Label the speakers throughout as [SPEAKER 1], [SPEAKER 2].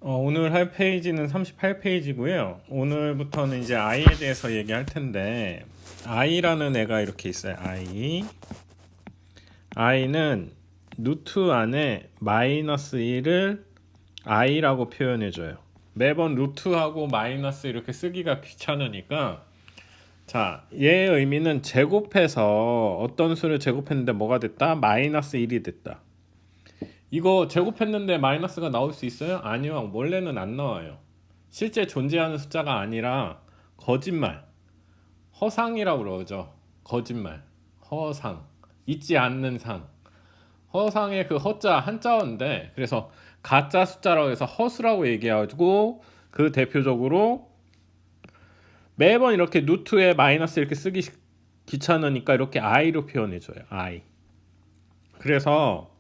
[SPEAKER 1] 오늘 할 페이지는 38페이지고요. 오늘부터는 이제 i에 대해서 얘기할 텐데 i라는 애가 이렇게 있어요. i는 루트 안에 마이너스 1을 i라고 표현해줘요. 매번 루트하고 마이너스 이렇게 쓰기가 귀찮으니까 자, 얘의 의미는 제곱해서 어떤 수를 제곱했는데 뭐가 됐다? 마이너스 1이 됐다. 이거 제곱했는데 마이너스가 나올 수 있어요? 아니요. 원래는 안 나와요. 실제 존재하는 숫자가 아니라 거짓말, 허상이라고 그러죠. 거짓말, 허상, 있지 않는 상. 허상의 그 허자 한자어인데 그래서 가짜 숫자라고 해서 허수라고 얘기하고 그 대표적으로 매번 이렇게 루트에 마이너스 이렇게 쓰기 귀찮으니까 이렇게 i로 표현해줘요. i. 그래서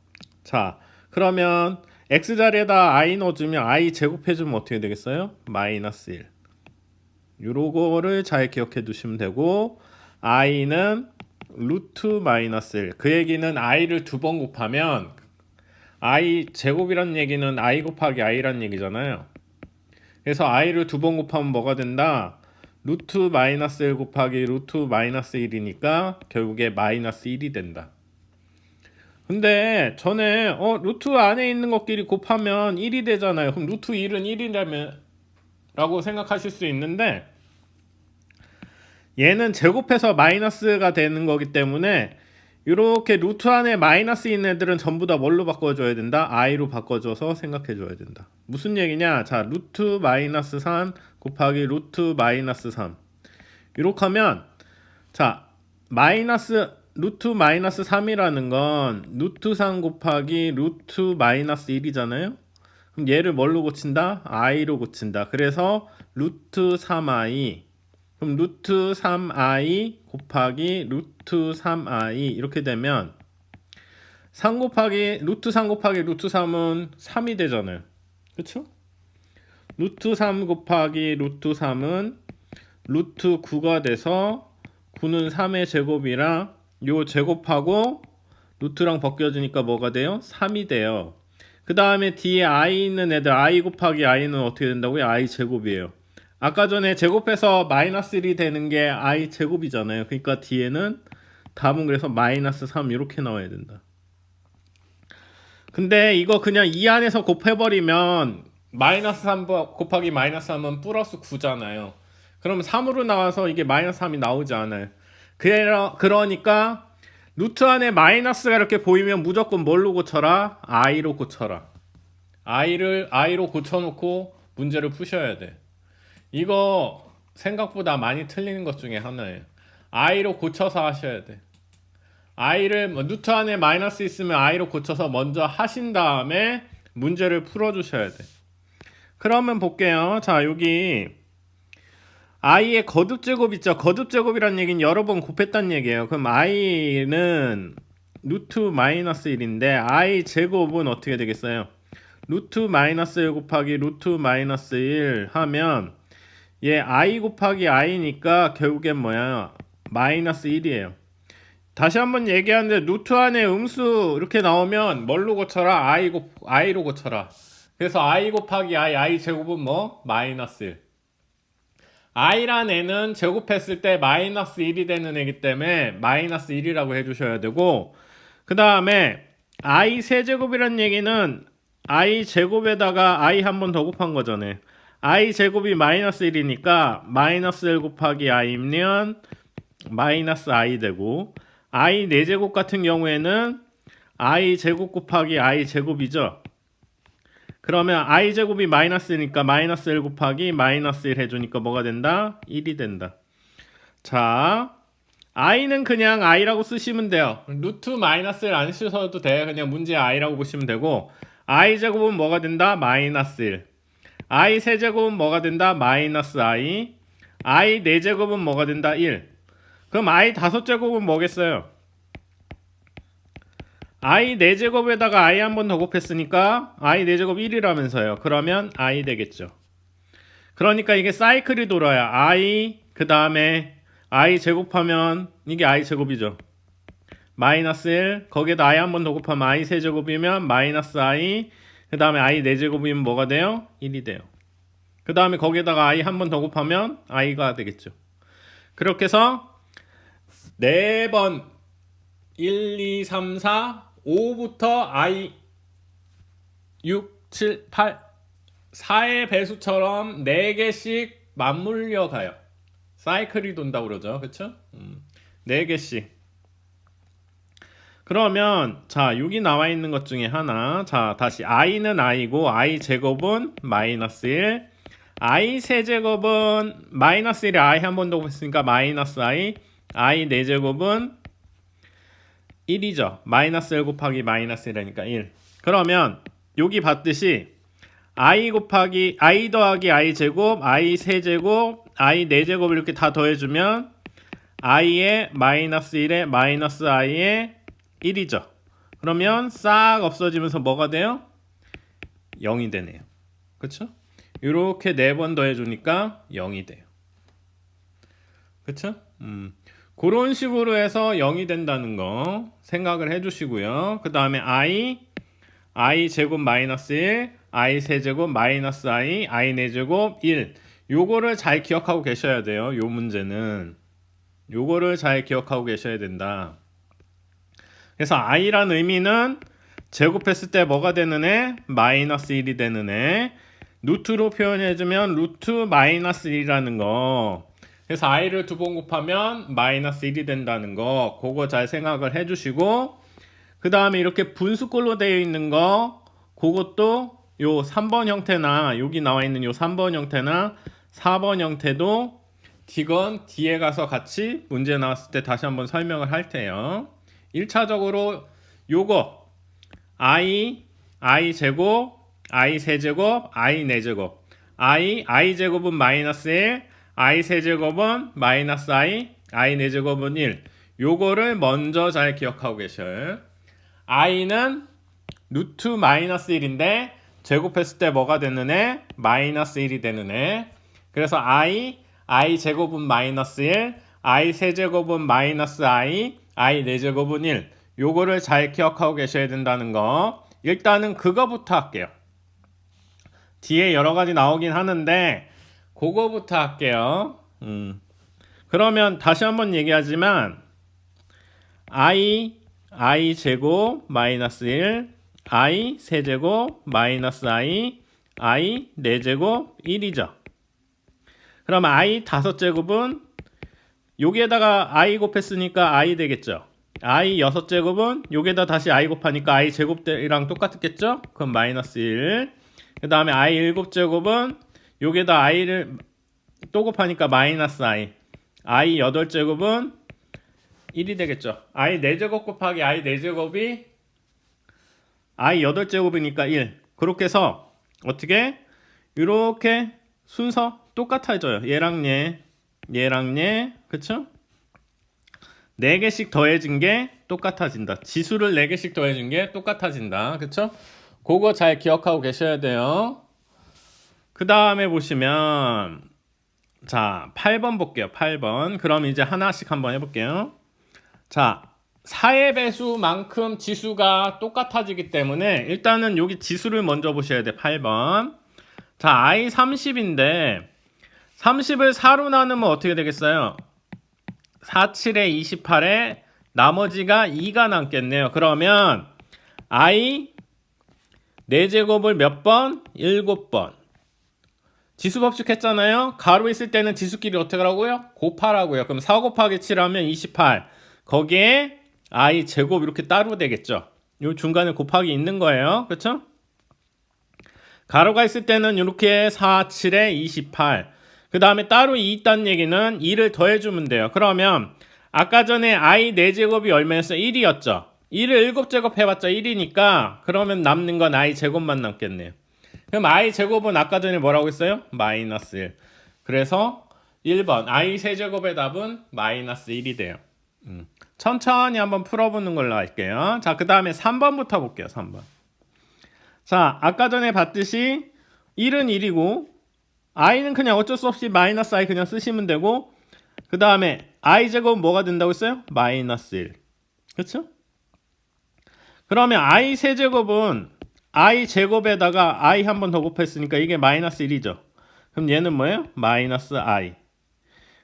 [SPEAKER 1] 자 그러면 x자리에다 i 넣어주면 i 제곱해주면 어떻게 되겠어요? 마이너스 1. 요거를 잘 기억해 두시면 되고 i는 루트 마이너스 1. 그 얘기는 i를 두 번 곱하면 i 제곱이란 얘기는 i 곱하기 i란 얘기잖아요. 그래서 i를 두 번 곱하면 뭐가 된다? 루트 마이너스 1 곱하기 루트 마이너스 1이니까 결국에 마이너스 1이 된다. 근데 전에 루트 안에 있는 것끼리 곱하면 1이 되잖아요. 그럼 루트 1은 1이라면 라고 생각하실 수 있는데 얘는 제곱해서 마이너스가 되는 거기 때문에 이렇게 루트 안에 마이너스 있는 애들은 전부 다 뭘로 바꿔줘야 된다? i로 바꿔줘서 생각해줘야 된다. 무슨 얘기냐? 자, 루트 마이너스 3 곱하기 루트 마이너스 3 이렇게 하면 자 마이너스 루트 마이너스 3이라는 건 루트 3 곱하기 루트 마이너스 1이잖아요. 그럼 얘를 뭘로 고친다? i로 고친다. 그래서 루트 3i 그럼 루트 3i 곱하기 루트 3i 이렇게 되면 3 곱하기 루트 3 곱하기 루트 3은 3이 되잖아요. 그쵸? 루트 3 곱하기 루트 3은 루트 9가 돼서 9는 3의 제곱이라 요 제곱하고 루트랑 벗겨지니까 뭐가 돼요? 3이 돼요. 그 다음에 뒤에 i 있는 애들 i 곱하기 i는 어떻게 된다고요? i 제곱이에요. 아까 전에 제곱해서 마이너스 1이 되는 게 i 제곱이잖아요. 그러니까 뒤에는 답은 그래서 마이너스 3 이렇게 나와야 된다. 근데 이거 그냥 이 안에서 곱해버리면 마이너스 3 곱하기 마이너스 3은 플러스 9잖아요. 그럼 3으로 나와서 이게 마이너스 3이 나오지 않아요. 그러니까 루트 안에 마이너스가 이렇게 보이면 무조건 뭘로 고쳐라? i로 고쳐라. i로 고쳐놓고 문제를 푸셔야 돼. 이거 생각보다 많이 틀리는 것 중에 하나예요. i로 고쳐서 하셔야 돼. i를 루트 안에 마이너스 있으면 i로 고쳐서 먼저 하신 다음에 문제를 풀어주셔야 돼. 그러면 볼게요. 자 여기 i의 거듭제곱 있죠. 거듭제곱이란 얘기는 여러 번 곱했다는 얘기예요. 그럼 i는 루트 마이너스 1인데 i 제곱은 어떻게 되겠어요? 루트 마이너스 1 곱하기 루트 마이너스 1 하면 얘 i 곱하기 i니까 결국엔 뭐야? 마이너스 1이에요. 다시 한번 얘기하는데 루트 안에 음수 이렇게 나오면 뭘로 고쳐라? i로 고쳐라. 그래서 i 곱하기 i 제곱은 뭐? 마이너스 1. i란 애는 제곱했을 때 마이너스 1이 되는 애기 때문에 마이너스 1이라고 해주셔야 되고 그 다음에 i 세제곱이란 얘기는 i 제곱에다가 i 한 번 더 곱한 거잖아요. i 제곱이 마이너스 1이니까 마이너스 1 곱하기 i면 마이너스 i 되고 i 4제곱 같은 경우에는 i 제곱 곱하기 i 제곱이죠. 그러면 i 제곱이 마이너스니까 마이너스 1 곱하기 마이너스 1 해주니까 뭐가 된다? 1이 된다. 자 i는 그냥 i라고 쓰시면 돼요. 루트 마이너스 1 안 쓰셔도 돼. 그냥 문제 i라고 보시면 되고 i 제곱은 뭐가 된다? 마이너스 1. i 세제곱은 뭐가 된다? 마이너스 i. i 4제곱은 뭐가 된다? 1. 그럼 i 5제곱은 뭐겠어요? i 4제곱에다가 i 한 번 더 곱했으니까 i 4제곱 1이라면서요. 그러면 i 되겠죠. 그러니까 이게 사이클이 돌아요. i 그 다음에 i 제곱하면 이게 i 제곱이죠. 마이너스 1 거기에다 i 한 번 더 곱하면 i 세제곱이면 마이너스 i 그 다음에 i 4제곱이면 뭐가 돼요? 1이 돼요. 그 다음에 거기에다가 i 한 번 더 곱하면 i가 되겠죠. 그렇게 해서 4번 1, 2, 3, 4, 5부터 i 6, 7, 8, 4의 배수처럼 4개씩 맞물려 가요. 사이클이 돈다고 그러죠. 그쵸? 4개씩. 그러면 자 여기 나와 있는 것 중에 하나, 자 다시 i는 i고 i 제곱은 마이너스 1, i 세제곱은 마이너스 1에 i 한 번 더 곱했으니까 마이너스 i 4제곱은 1이죠. 마이너스 1 곱하기 마이너스 1이니까 1. 그러면 여기 봤듯이 i 곱하기 i 더하기 i 제곱, i 세제곱, i 4제곱을 이렇게 다 더해주면 i의 마이너스 1에 마이너스 i의 1이죠. 그러면 싹 없어지면서 뭐가 돼요? 0이 되네요. 그쵸? 이렇게 4번 더해주니까 0이 돼요. 그쵸? 그런 식으로 해서 0이 된다는 거 생각을 해주시고요. 그 다음에 i 제곱 마이너스 1, i 세제곱 마이너스 i 4제곱 1. 요거를 잘 기억하고 계셔야 돼요. 요 문제는 요거를 잘 기억하고 계셔야 된다. 그래서 i라는 의미는 제곱했을 때 뭐가 되는 애? 마이너스 1이 되는 애. 루트로 표현해주면 루트 마이너스 1이라는 거. 그래서 i를 2번 곱하면 마이너스 1이 된다는 거. 그거 잘 생각을 해주시고, 그 다음에 이렇게 분수꼴로 되어 있는 거, 그것도 요 3번 형태나 여기 나와 있는 요 3번 형태나 4번 형태도 디건 뒤에 가서 같이 문제 나왔을 때 다시 한번 설명을 할 테요. 1차적으로 요거 i 제곱, i 세제곱, i 4제곱, i 제곱은 마이너스 1, i 세제곱은 마이너스 i 4제곱은 1. 요거를 먼저 잘 기억하고 계셔요. i는 루트 마이너스 1인데 제곱했을 때 뭐가 되는 애? 마이너스 1이 되는 애. 그래서 i 제곱은 마이너스 1, i 세제곱은 마이너스 i 4제곱은 1. 요거를 잘 기억하고 계셔야 된다는 거. 일단은 그거부터 할게요. 뒤에 여러 가지 나오긴 하는데 그거부터 할게요. 그러면 다시 한번 얘기하지만 i 제곱 마이너스 1, i 세제곱 마이너스 i 4제곱 1이죠. 그럼 i 5제곱은 여기에다가 i 곱했으니까 i 되겠죠. i 6제곱은 여기에다 다시 i 곱하니까 i 제곱이랑 똑같겠죠? 그럼 마이너스 1. 그 다음에 i 7제곱은 여기에다 i를 또 곱하니까 마이너스 i 8제곱은 1이 되겠죠. i 4제곱 곱하기 i 4제곱이 i 8제곱이니까 1. 그렇게 해서 어떻게? 이렇게 순서 똑같아져요. 얘랑 얘, 그쵸? 4개씩 더해진 게 똑같아진다. 지수를 4개씩 더해진 게 똑같아진다. 그쵸? 그거 잘 기억하고 계셔야 돼요. 그 다음에 보시면 자 8번 볼게요. 8번. 그럼 이제 하나씩 한번 해볼게요. 자 4의 배수만큼 지수가 똑같아지기 때문에 일단은 여기 지수를 먼저 보셔야 돼. 8번. 자 i 30인데 30을 4로 나누면 어떻게 되겠어요? 4, 7에 28에 나머지가 2가 남겠네요. 그러면 i 4제곱을 몇 번? 7번. 지수법칙 했잖아요. 가로 있을 때는 지수끼리 어떻게 하라고요? 곱하라고요. 그럼 4 곱하기 7 하면 28. 거기에 i 제곱 이렇게 따로 되겠죠. 요 중간에 곱하기 있는 거예요. 그렇죠? 가로가 있을 때는 이렇게 4, 7에 28. 그 다음에 따로 2 있다는 얘기는 2를 더해주면 돼요. 그러면 아까 전에 i 4제곱이 얼마였어? 1이었죠. 1을 7제곱 해봤자 1이니까 그러면 남는 건 i 제곱만 남겠네요. 그럼 i 제곱은 아까 전에 뭐라고 했어요? 마이너스 1. 그래서 1번 i 세제곱의 답은 마이너스 1이 돼요. 천천히 한번 풀어보는 걸로 할게요. 자, 그 다음에 3번부터 볼게요. 3번. 자, 아까 전에 봤듯이 1은 1이고 i는 그냥 어쩔 수 없이 마이너스 i 그냥 쓰시면 되고, 그 다음에 i 제곱은 뭐가 된다고 했어요? 마이너스 1. 그렇죠? 그러면 i 세제곱은 i 제곱에다가 i 한 번 더 곱했으니까 이게 마이너스 1이죠. 그럼 얘는 뭐예요? 마이너스 i.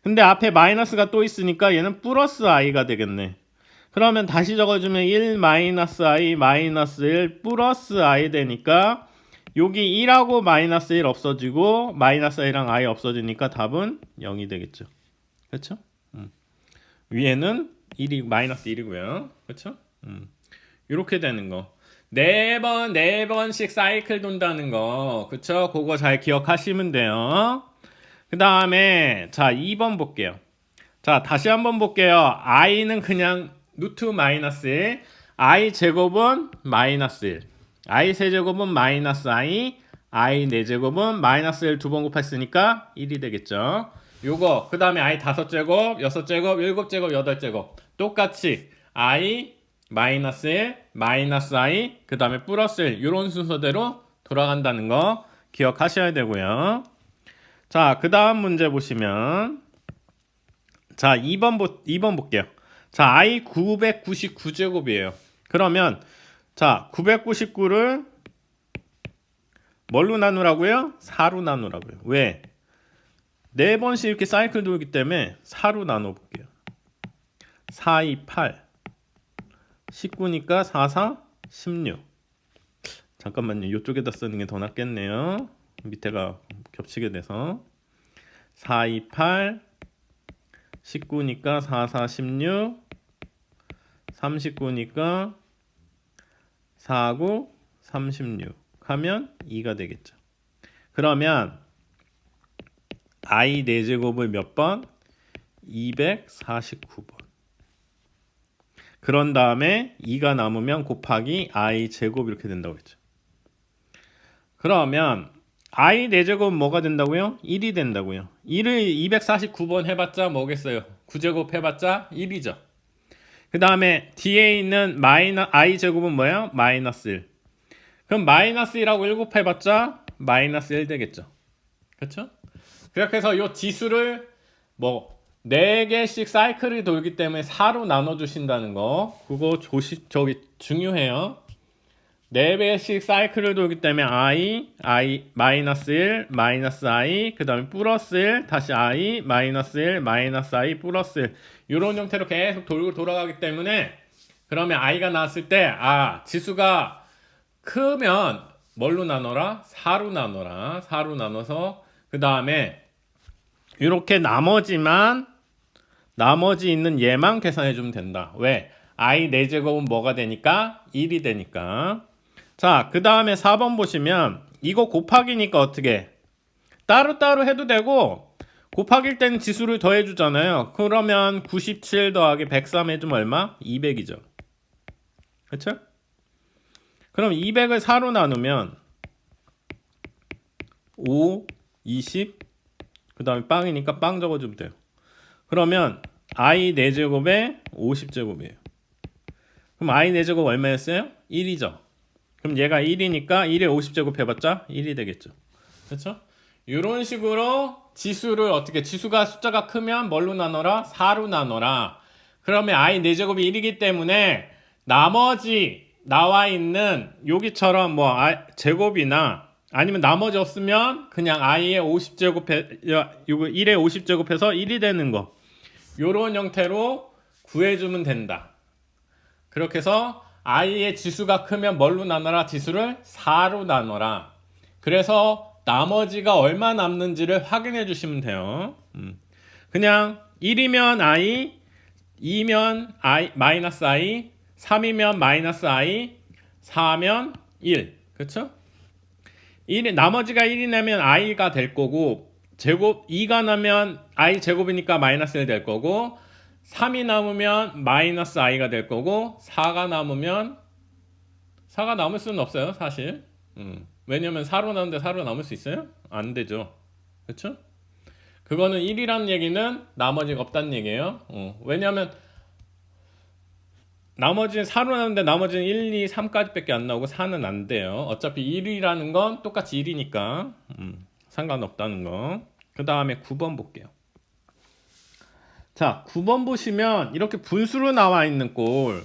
[SPEAKER 1] 근데 앞에 마이너스가 또 있으니까 얘는 플러스 i가 되겠네. 그러면 다시 적어주면 1 마이너스 i 마이너스 1 플러스 i 되니까 여기 1하고 마이너스 1 없어지고 마이너스 i랑 i 없어지니까 답은 0이 되겠죠. 그렇죠? 위에는 1이 마이너스 1이고요. 그렇죠? 이렇게 되는 거. 네 번씩 사이클 돈다는 거. 그쵸? 그거 잘 기억하시면 돼요. 그 다음에, 자, 2번 볼게요. 자, 다시 한번 볼게요. i는 그냥 루트 마이너스 1. i 제곱은 마이너스 1. i 세제곱은 마이너스 i 4제곱은 마이너스 1 두 번 곱했으니까 1이 되겠죠. 요거, 그 다음에 i 5제곱, 6제곱, 7제곱, 8제곱. 똑같이 i 마이너스 1, 마이너스 i, 그 다음에 플러스 1 이런 순서대로 돌아간다는 거 기억하셔야 되고요. 자, 그 다음 문제 보시면 자, 2번 볼게요. 자, i 999제곱이에요. 그러면 자, 999를 뭘로 나누라고요? 4로 나누라고요. 왜? 4번씩 이렇게 사이클 돌기 때문에 4로 나눠볼게요. 4, 2, 8 19니까 4, 4, 16 잠깐만요. 이쪽에다 쓰는 게 더 낫겠네요. 밑에가 겹치게 돼서 4, 2, 8 19니까 4, 4, 16 39니까 4, 9, 36 하면 2가 되겠죠. 그러면 i 4제곱을 몇 번? 249번. 그런 다음에 2가 남으면 곱하기 i 제곱 이렇게 된다고 했죠. 그러면 i 4제곱은 뭐가 된다고요? 1이 된다고요. 1을 249번 해봤자 뭐겠어요? 9제곱 해봤자 1이죠. 그 다음에 뒤에 있는 i 제곱은 뭐야? 마이너스 1. 그럼 마이너스 1하고 1 곱해봤자 마이너스 1 되겠죠. 그렇죠? 그렇게 해서 이 지수를 뭐 4개씩 사이클이 돌기 때문에 4로 나눠주신다는 거 그거 중요해요. 4배씩 사이클을 돌기 때문에 i, 마이너스 1, 마이너스 i, 그 다음에 플러스 1, 다시 i, 마이너스 1, 마이너스 i, 플러스 1 이런 형태로 계속 돌고 돌아가기 때문에 그러면 i가 나왔을 때 지수가 크면 뭘로 나눠라? 4로 나눠라. 4로 나눠서 그 다음에 이렇게 나머지 있는 얘만 계산해 주면 된다. 왜? i 4제곱은 뭐가 되니까? 1이 되니까. 자, 그 다음에 4번 보시면 이거 곱하기니까 어떻게? 따로따로 해도 되고 곱하기일 때는 지수를 더해 주잖아요. 그러면 97 더하기 103 해주면 얼마? 200이죠. 그렇죠? 그럼 200을 4로 나누면 5, 20, 그 다음에 빵이니까 빵 적어주면 돼요. 그러면 i 4제곱에 50제곱이에요. 그럼 i 4제곱 얼마였어요? 1이죠. 그럼 얘가 1이니까 1에 50제곱 해봤자 1이 되겠죠. 그렇죠? 이런 식으로 지수가 숫자가 크면 뭘로 나눠라? 4로 나눠라. 그러면 i 4제곱이 1이기 때문에 나머지 나와 있는 여기처럼 뭐 제곱이나 아니면 나머지 없으면 그냥 i의 50제곱해 이거 1에 50제곱해서 1이 되는 거 요런 형태로 구해주면 된다. 그렇게 해서 i의 지수가 크면 뭘로 나눠라? 지수를 4로 나눠라. 그래서 나머지가 얼마 남는지를 확인해 주시면 돼요. 그냥 1이면 i, 2면 i, 마이너스 i, 3이면 마이너스 i, 4면 1. 그쵸? 나머지가 1이 나면 i가 될 거고 제곱 2가 나면 i 제곱이니까 마이너스 1 될 거고 3이 남으면 마이너스 i가 될 거고 4가 남을 수는 없어요 사실. 왜냐면 4로 나오는데 4로 남을 수 있어요? 안 되죠. 그렇죠? 그거는 1이라는 얘기는 나머지가 없다는 얘기예요. 왜냐면 나머지는 4로 나오는데 나머지는 1, 2, 3까지 밖에 안 나오고 4는 안 돼요. 어차피 1이라는 건 똑같이 1이니까 상관없다는 거. 그 다음에 9번 볼게요. 자, 9번 보시면 이렇게 분수로 나와 있는 꼴.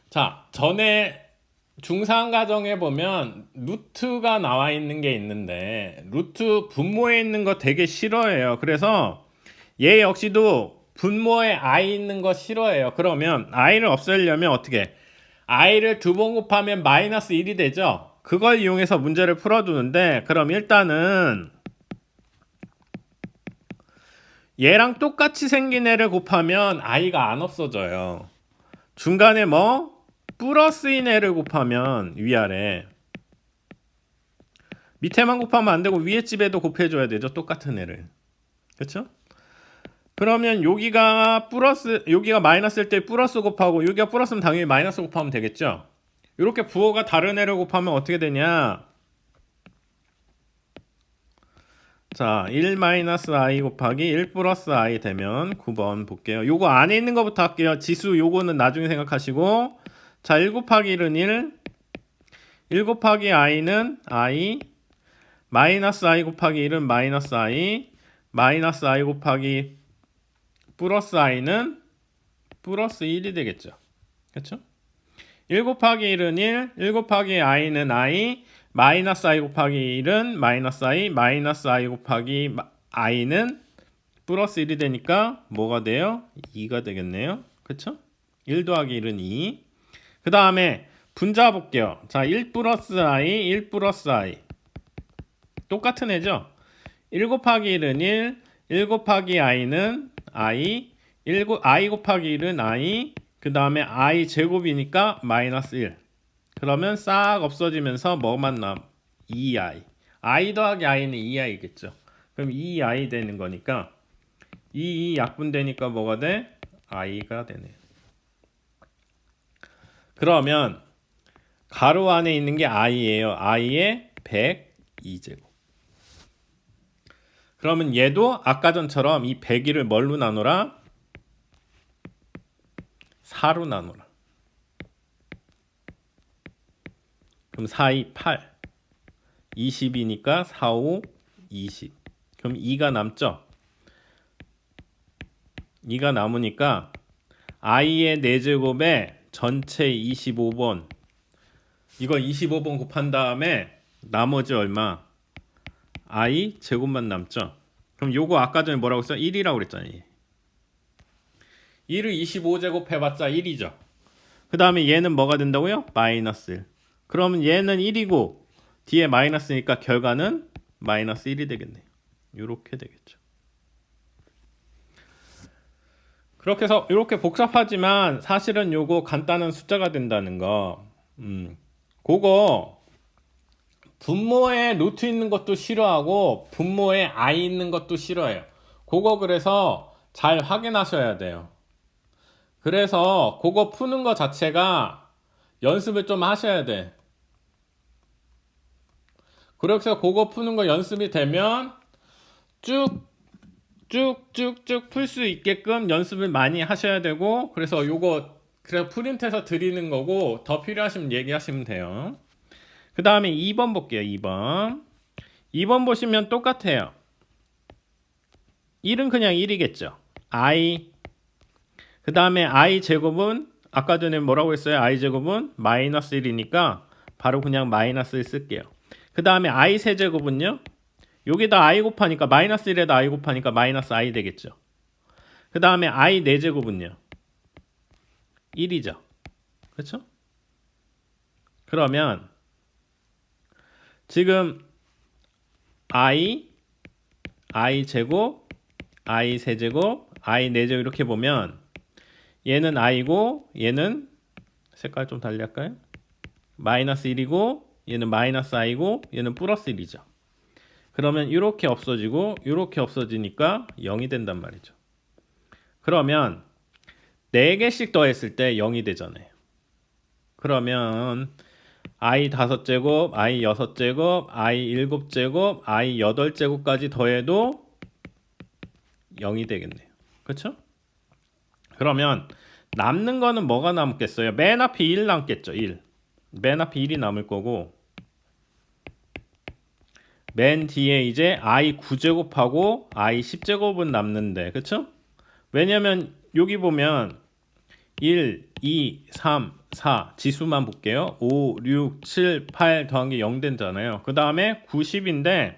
[SPEAKER 1] 자, 전에 중상 가정에 보면 루트가 나와 있는 게 있는데 루트 분모에 있는 거 되게 싫어해요. 그래서 얘 역시도 분모에 i 있는 거 싫어해요. 그러면 i를 없애려면 어떻게? i를 두 번 곱하면 마이너스 1이 되죠. 그걸 이용해서 문제를 풀어두는데 그럼 일단은 얘랑 똑같이 생긴 애를 곱하면 i가 안 없어져요. 중간에 뭐? 플러스인 애를 곱하면 위아래 밑에만 곱하면 안 되고 위에 집에도 곱해줘야 되죠. 똑같은 애를. 그렇죠? 그러면 여기가 플러스, 여기가 마이너스일 때 플러스 곱하고 여기가 플러스면 당연히 마이너스 곱하면 되겠죠. 이렇게 부호가 다른 애를 곱하면 어떻게 되냐? 자, 1-i 곱하기 1 플러스 i 되면 9번 볼게요. 요거 안에 있는 거부터 할게요. 지수 요거는 나중에 생각하시고, 자, 1 곱하기 1은 1 곱하기 i는 i, 마이너스 i 곱하기 1은 마이너스 i 곱하기 플러스 i는 플러스 1이 되겠죠. 그렇죠? 1 곱하기 1은 1 곱하기 i는 i, 마이너스 i 곱하기 1은 마이너스 i 곱하기 i는 플러스 1이 되니까 뭐가 돼요? 2가 되겠네요. 그렇죠? 1 더하기 1은 2. 그 다음에 분자 볼게요. 자, 1 플러스 i, 1 플러스 i. 똑같은 애죠? 1 곱하기 1은 1 곱하기 i는 i, i 곱하기 1은 i, 그 다음에 i 제곱이니까 마이너스 1. 그러면 싹 없어지면서 뭐만 남? 2i. i 더하기 i는 2i겠죠. 그럼 2i 되는 거니까 2 약분되니까 뭐가 돼? i가 되네요. 그러면 가로 안에 있는 게 i예요. i의 102제곱. 그러면 얘도 아까 전처럼 이 102를 뭘로 나눠라? 4로 나눠라. 그럼 4, 2, 8. 20이니까 4, 5, 20. 그럼 2가 남죠? 2가 남으니까 i의 4제곱에 전체 25번. 이거 25번 곱한 다음에 나머지 얼마? i 제곱만 남죠? 그럼 요거 아까 전에 뭐라고 했어? 1이라고 그랬잖아요. 1을 25제곱 해봤자 1이죠. 그 다음에 얘는 뭐가 된다고요? 마이너스 1. 그러면 얘는 1이고 뒤에 마이너스니까 결과는 마이너스 1이 되겠네요. 이렇게 되겠죠. 그렇게 해서 이렇게 복잡하지만 사실은 요거 간단한 숫자가 된다는 거. 그거 분모에 루트 있는 것도 싫어하고 분모에 i 있는 것도 싫어해요. 그거 그래서 잘 확인하셔야 돼요. 그래서 그거 푸는 거 자체가 연습을 좀 하셔야 돼. 그래서 그거 푸는 거 연습이 되면 쭉쭉쭉 풀 수 있게끔 연습을 많이 하셔야 되고, 그래서 요거 그래서 프린트해서 드리는 거고, 더 필요하시면 얘기하시면 돼요. 그 다음에 2번 볼게요. 2번 보시면 똑같아요. 1은 그냥 1이겠죠. i. 그 다음에 i 제곱은 아까 전에 뭐라고 했어요? i 제곱은 마이너스 1이니까 바로 그냥 마이너스 1 쓸게요. 그 다음에 i 세제곱은요? 여기다 i 곱하니까 마이너스 1에다 i 곱하니까 마이너스 i 되겠죠. 그 다음에 i 4제곱은요? 1이죠. 그렇죠? 그러면 지금 i 제곱, i 세제곱, i 4제곱 이렇게 보면 얘는 i고 얘는 색깔 좀 달리 할까요? 마이너스 1이고 얘는 마이너스 i고 얘는 플러스 1이죠. 그러면 이렇게 없어지고 이렇게 없어지니까 0이 된단 말이죠. 그러면 4개씩 더했을 때 0이 되잖아요. 그러면 i 5제곱, i 6제곱, i 7제곱, i 8제곱까지 더해도 0이 되겠네요. 그렇죠? 그러면 남는 거는 뭐가 남겠어요? 맨 앞에 1 남겠죠. 1. 맨 앞에 1이 남을 거고 맨 뒤에 이제 i 9제곱하고 i 10제곱은 남는데, 그쵸? 왜냐면 여기 보면 1, 2, 3, 4 지수만 볼게요. 5, 6, 7, 8 더한 게 0 된잖아요. 그 다음에 90인데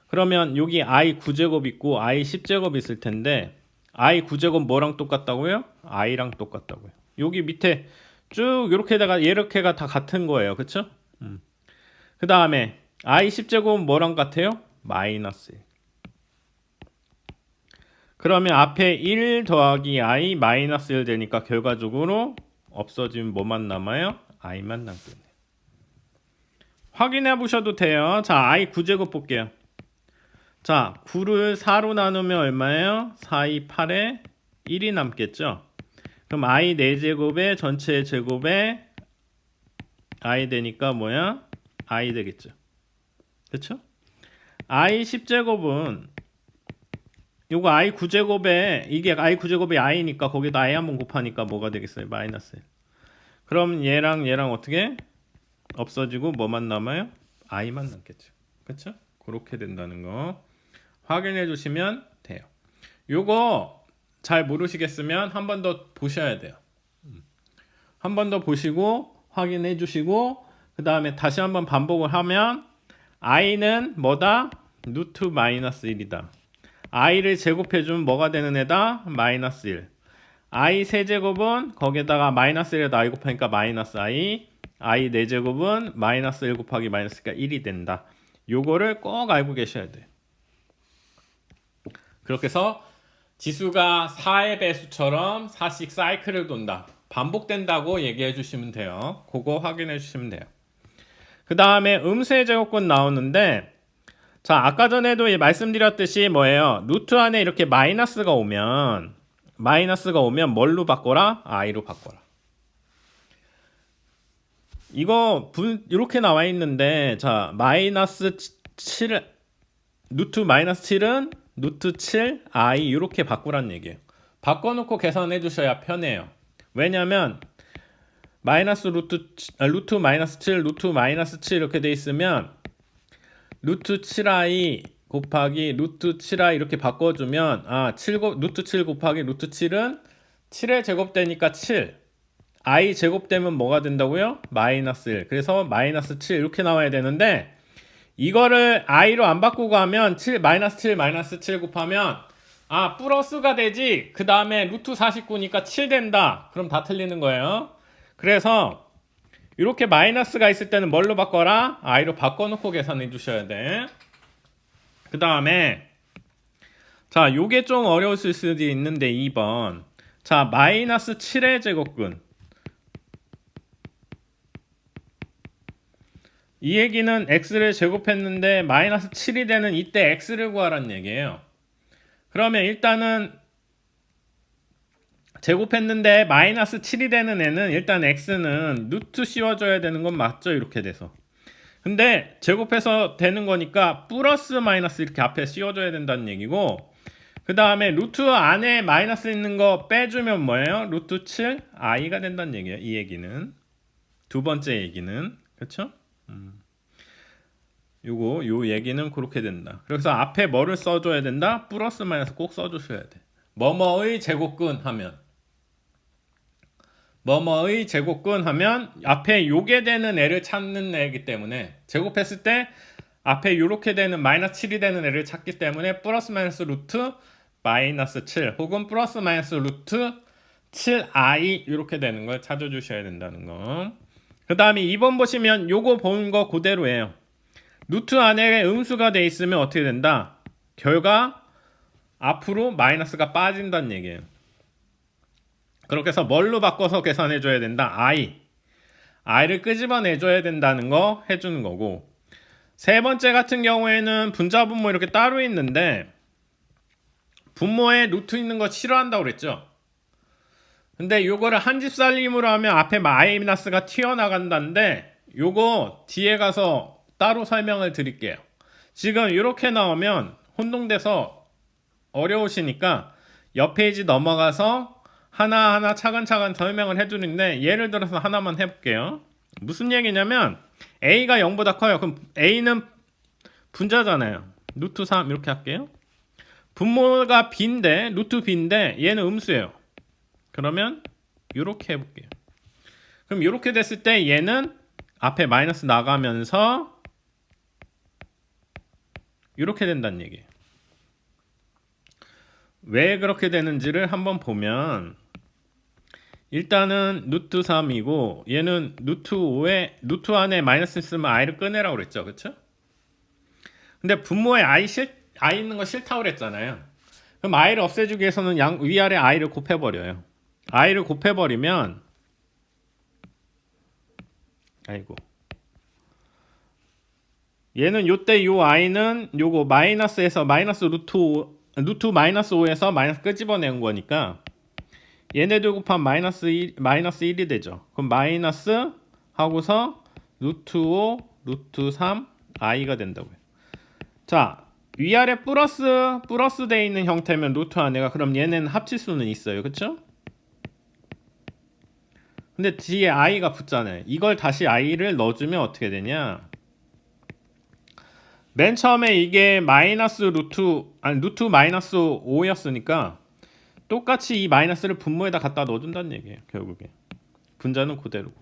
[SPEAKER 1] 그러면 여기 i 9제곱 있고 i 10제곱 있을 텐데 i 9제곱 뭐랑 똑같다고요? i랑 똑같다고요. 여기 밑에 쭉 이렇게가 다 같은 거예요. 그쵸? 그 다음에 i 10제곱 뭐랑 같아요? 마이너스 1. 그러면 앞에 1 더하기 i 마이너스 1 되니까 결과적으로 없어지면 뭐만 남아요? i만 남겠네요. 확인해 보셔도 돼요. 자, i 9제곱 볼게요. 자, 9를 4로 나누면 얼마예요? 4, 2, 8에 1이 남겠죠? 그럼 i 4제곱에 전체 제곱에 i 되니까 뭐야? i 되겠죠? 그쵸? i 10제곱은 요거 i 9제곱에 이게 i 9제곱이 i니까 거기다 i 한번 곱하니까 뭐가 되겠어요? 마이너스 1. 그럼 얘랑 어떻게? 없어지고 뭐만 남아요? i만 남겠죠. 그쵸? 그렇게 된다는 거 확인해 주시면 돼요. 요거 잘 모르시겠으면 한 번 더 보셔야 돼요. 한 번 더 보시고 확인해 주시고 그 다음에 다시 한번 반복을 하면 i는 뭐다? 루트 마이너스 1이다. i를 제곱해주면 뭐가 되는 애다? 마이너스 1. i 세제곱은 거기에다가 마이너스 1에다 i 곱하니까 마이너스 i 4제곱은 마이너스 1 곱하기 마이너스가 1이 된다. 요거를 꼭 알고 계셔야 돼요. 그렇게 해서 지수가 4의 배수처럼 4씩 사이클을 돈다. 반복된다고 얘기해 주시면 돼요. 그거 확인해 주시면 돼요. 그 다음에 음수의 제곱근 나오는데 자, 아까 전에도 말씀드렸듯이 뭐예요? 루트 안에 이렇게 마이너스가 오면 뭘로 바꿔라? i로 바꿔라. 이거 이렇게 나와 있는데 자, 마이너스 7 루트 마이너스 7은 루트 7 i 이렇게 바꾸란 얘기예요. 바꿔놓고 계산해 주셔야 편해요. 왜냐면 루트 마이너스 7 루트 마이너스 7 이렇게 돼 있으면 루트 7i 곱하기 루트 7i 이렇게 바꿔주면 루트 7 곱하기 루트 7은 7의 제곱되니까 7 i 제곱되면 뭐가 된다고요? 마이너스 1. 그래서 마이너스 7 이렇게 나와야 되는데 이거를 i로 안 바꾸고 하면 마이너스 7 곱하면 플러스가 되지. 그 다음에 루트 49니까 7 된다. 그럼 다 틀리는 거예요. 그래서 이렇게 마이너스가 있을 때는 뭘로 바꿔라? i로 바꿔놓고 계산해 주셔야 돼. 그 다음에 자, 요게 좀 어려웠을 수도 있는데 2번 자, 마이너스 7의 제곱근 이 얘기는 x를 제곱했는데 마이너스 7이 되는 이때 x를 구하라는 얘기예요. 그러면 일단은 제곱했는데 마이너스 7이 되는 애는 일단 x는 루트 씌워줘야 되는 건 맞죠? 이렇게 돼서. 근데 제곱해서 되는 거니까 플러스 마이너스 이렇게 앞에 씌워줘야 된다는 얘기고 그 다음에 루트 안에 마이너스 있는 거 빼주면 뭐예요? 루트 7 i가 된다는 얘기예요. 이 얘기는 두 번째 얘기는 그쵸? 요 얘기는 그렇게 된다. 그래서 앞에 뭐를 써줘야 된다? 플러스 마이너스 꼭 써주셔야 돼. 뭐뭐의 제곱근 하면 앞에 요게 되는 애를 찾는 애이기 때문에 제곱했을 때 앞에 요렇게 되는 마이너스 7이 되는 애를 찾기 때문에 플러스 마이너스 루트 마이너스 7 혹은 플러스 마이너스 루트 7i 이렇게 되는 걸 찾아주셔야 된다는 거. 그 다음에 2번 보시면 요거 본 거 그대로예요. 루트 안에 음수가 돼 있으면 어떻게 된다? 결과 앞으로 마이너스가 빠진다는 얘기예요. 그렇게 해서 뭘로 바꿔서 계산해 줘야 된다? i를 끄집어내 줘야 된다는 거 해주는 거고 세 번째 같은 경우에는 분자 분모 이렇게 따로 있는데 분모에 루트 있는 거 싫어한다고 그랬죠? 근데 요거를 한 집 살림으로 하면 앞에 마이너스가 튀어나간다는데 요거 뒤에 가서 따로 설명을 드릴게요. 지금 이렇게 나오면 혼동돼서 어려우시니까 옆 페이지 넘어가서 하나하나 차근차근 설명을 해주는데 예를 들어서 하나만 해볼게요. 무슨 얘기냐면 a가 0보다 커요. 그럼 a는 분자잖아요. 루트 3 이렇게 할게요. 분모가 b인데 루트 b인데 얘는 음수예요. 그러면 요렇게 해볼게요. 그럼 요렇게 됐을 때 얘는 앞에 마이너스 나가면서 요렇게 된다는 얘기예요. 왜 그렇게 되는지를 한번 보면 일단은 루트 3이고 얘는 루트 5에 루트 안에 마이너스 있으면 i를 꺼내라고 그랬죠. 그쵸? 근데 분모에 i 있는 거 싫다고 그랬잖아요. 그럼 i를 없애주기 위해서는 위아래 i를 곱해버려요. i를 곱해버리면 아이고 얘는 요때 요 i는 요거 마이너스에서 마이너스 루트 마이너스 5에서 마이너스 끄집어내는 거니까 얘네들 곱하면 마이너스 1이 되죠. 그럼 마이너스 하고서 루트 5 루트 3 i가 된다고요. 자 위아래 플러스 돼 있는 형태면 루트 안에가 그럼 얘는 합칠 수는 있어요. 그쵸? 근데 뒤에 i가 붙잖아요. 이걸 다시 i를 넣어주면 어떻게 되냐? 맨 처음에 이게 루트 마이너스 5였으니까 똑같이 이 마이너스를 분모에다 갖다 넣어준다는 얘기예요. 결국에 분자는 그대로고